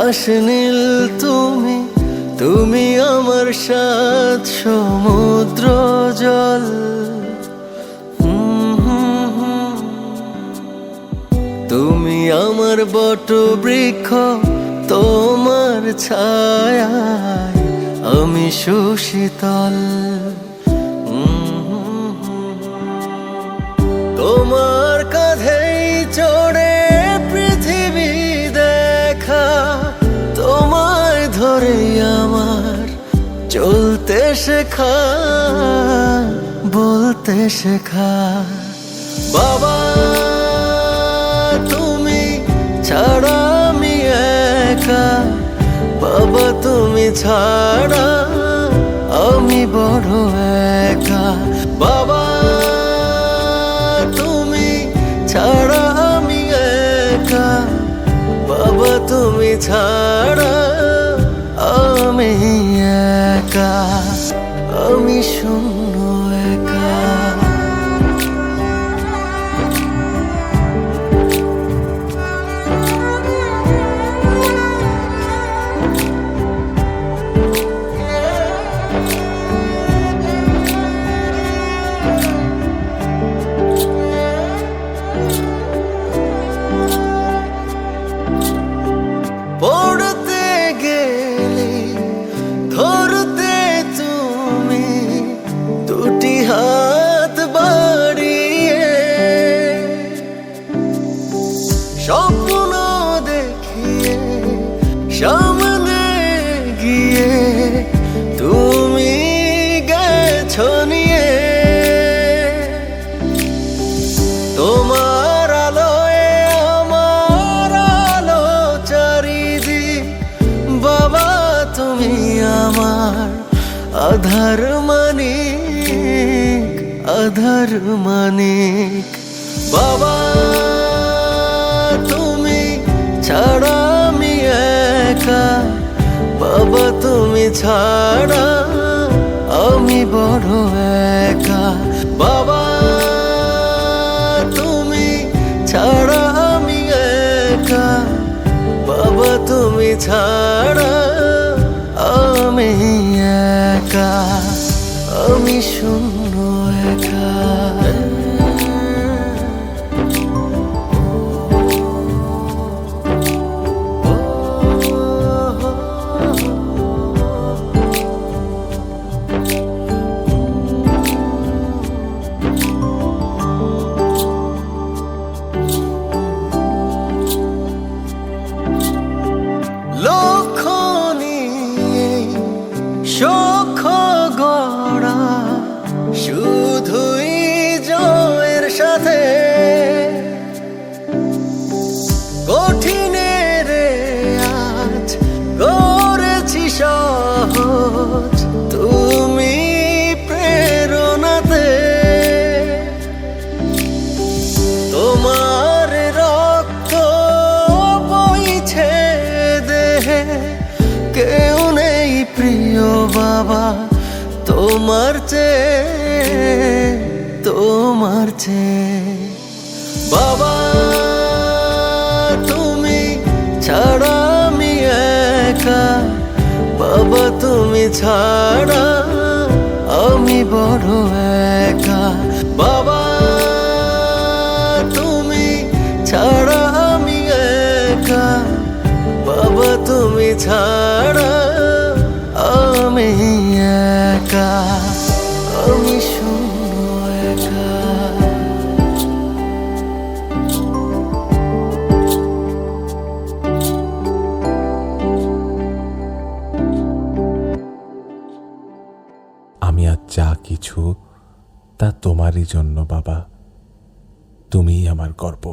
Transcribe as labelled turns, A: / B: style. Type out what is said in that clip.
A: আকাশ নীল তুমি, তুমি আমার সাত সমুদ্র জল। তুমি আমার বটবৃক্ষ, তোমার ছায়ায় আমি সুশীতল। তোমার কাঁধেই চড়ে পৃথিবী দেখা, তোমায় ধরে আমার চলতে শেখা, বলতে শেখা। বাবা তুমি ছাড়া আমি একা, বাবা তুমি ছাড়া আমি বড় একা। বাবা তুমি ছাড়া আমি একা, বাবা তুমি ছাড়া আমি একা, আমি শূন্য একা। পড়তে গেলে ধরতে তুমি দুটি হাত বাড়িয়ে, স্বপ্ন দেখিয়ে সামনে গিয়ে তুমি গেছো নিয়ে। তোমার আলোয় আমার আলো চারিদিক, বাবা তুমি আমার আধার মানিক, আধার মানিক। বাবা তুমি ছাড়া আমি একা, বাবা তুমি ছাড়া আমি বড় একা। বাবা তুমি ছাড়া আমি একা, বাবা তুমি ছাড়া আমি একা, আমি শূন্য একা। লক্ষ্য নিয়ে সখ গড়া, শুধুই জয়ের সাথে কঠিনের আজ করেছি সহজ, তুমি প্রেরণাতে। তোমার রক্ত বইছে দেহে, কেউ নেই প্রিয় বাবা তোমার চেয়ে, তোমার চেয়ে। বাবা তুমি ছাড়া আমি একা, বাবা তুমি ছাড়া আমি বড় একা। বাবা তুমি ছাড়া আমি একা, বাবা তুমি ছাড়া আমি একা, আমি শূন্য একা।
B: আমি আজ যা কিছু তা তোমারই জন্য বাবা, তুমিই আমার গর্ব।